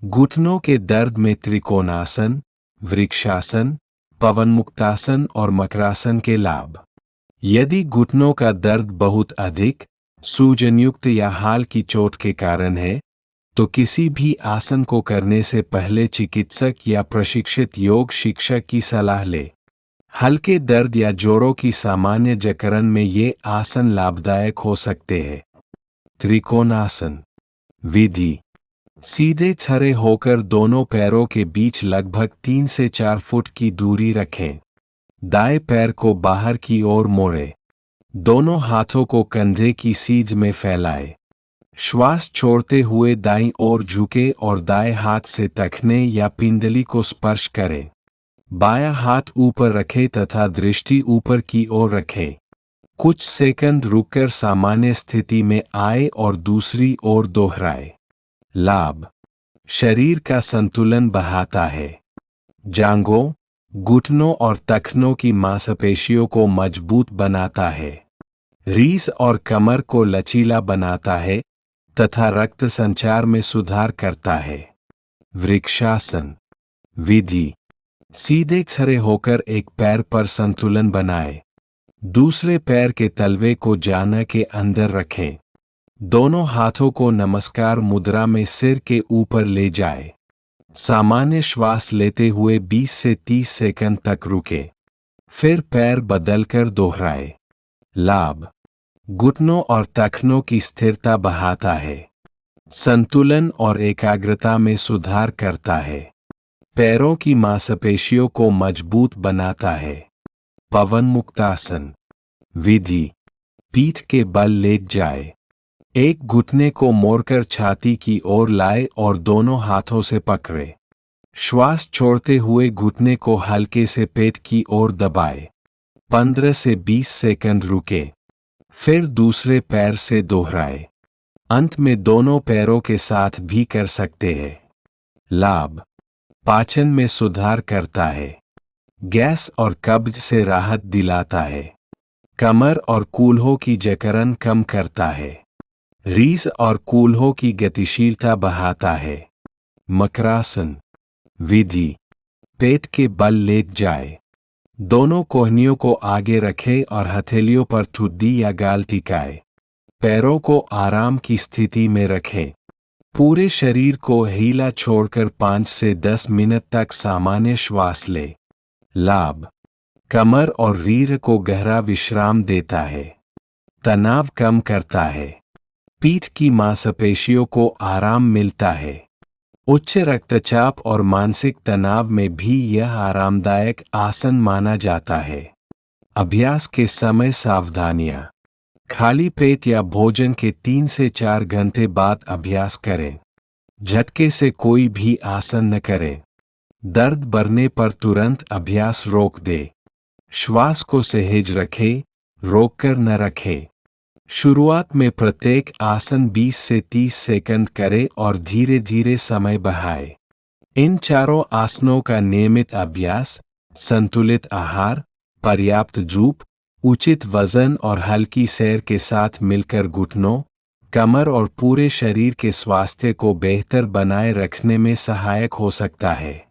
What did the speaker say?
घुटनों के दर्द में त्रिकोणासन, वृक्षासन, पवनमुक्तासन और मकरासन के लाभ। यदि घुटनों का दर्द बहुत अधिक, सूजनयुक्त या हाल की चोट के कारण है, तो किसी भी आसन को करने से पहले चिकित्सक या प्रशिक्षित योग शिक्षक की सलाह ले। हल्के दर्द या जोड़ों की सामान्य जकड़न में ये आसन लाभदायक हो सकते हैं। त्रिकोणासन विधि: सीधे खड़े होकर दोनों पैरों के बीच लगभग 3 से 4 फुट की दूरी रखें। दाएं पैर को बाहर की ओर मोड़ें। दोनों हाथों को कंधे की सीध में फैलाएं। श्वास छोड़ते हुए दाईं ओर झुकें और दाएं हाथ से टखने या पिंडली को स्पर्श करें। बायां हाथ ऊपर रखें तथा दृष्टि ऊपर की ओर रखें। कुछ सेकंड रुककर सामान्य स्थिति में आए और दूसरी ओर दोहराएं। लाभ: शरीर का संतुलन बढ़ाता है। जांघों, घुटनों और टखनों की मांसपेशियों को मजबूत बनाता है। रीढ़ और कमर को लचीला बनाता है तथा रक्त संचार में सुधार करता है। वृक्षासन विधि: सीधे खड़े होकर एक पैर पर संतुलन बनाएं। दूसरे पैर के तलवे को जांघ के अंदर रखें। दोनों हाथों को नमस्कार मुद्रा में सिर के ऊपर ले जाएं। सामान्य श्वास लेते हुए 20 से 30 सेकंड तक रुकें। फिर पैर बदलकर दोहराएं। लाभ: घुटनों और टखनों की स्थिरता बढ़ाता है। संतुलन और एकाग्रता में सुधार करता है। पैरों की मांसपेशियों को मजबूत बनाता है। पवनमुक्तासन विधि: पीठ के बल लेट जाए। एक घुटने को मोड़कर छाती की ओर लाए और दोनों हाथों से पकड़े। श्वास छोड़ते हुए घुटने को हल्के से पेट की ओर दबाए। 15 से 20 सेकंड रुके। फिर दूसरे पैर से दोहराए। अंत में दोनों पैरों के साथ भी कर सकते हैं। लाभ: पाचन में सुधार करता है। गैस और कब्ज से राहत दिलाता है। कमर और कूल्हों की जकड़न कम करता है। रीढ़ और कूल्हों की गतिशीलता बढ़ाता है। मकरासन विधि: पेट के बल लेट जाए। दोनों कोहनियों को आगे रखें और हथेलियों पर ठुड्डी या गाल टिकाएं। पैरों को आराम की स्थिति में रखें। पूरे शरीर को ढीला छोड़कर 5 से 10 मिनट तक सामान्य श्वास लें। लाभ: कमर और रीढ़ को गहरा विश्राम देता है। तनाव कम करता है। पीठ की मांसपेशियों को आराम मिलता है। उच्च रक्तचाप और मानसिक तनाव में भी यह आरामदायक आसन माना जाता है। अभ्यास के समय सावधानियां: खाली पेट या भोजन के 3 से 4 घंटे बाद अभ्यास करें। झटके से कोई भी आसन न करें। दर्द बढ़ने पर तुरंत अभ्यास रोक दे। श्वास को सहज रखें, रोककर न रखें। शुरुआत में प्रत्येक आसन 20 से 30 सेकंड करें और धीरे धीरे समय बढ़ाएं। इन चारों आसनों का नियमित अभ्यास, संतुलित आहार, पर्याप्त धूप, उचित वजन और हल्की सैर के साथ मिलकर घुटनों, कमर और पूरे शरीर के स्वास्थ्य को बेहतर बनाए रखने में सहायक हो सकता है।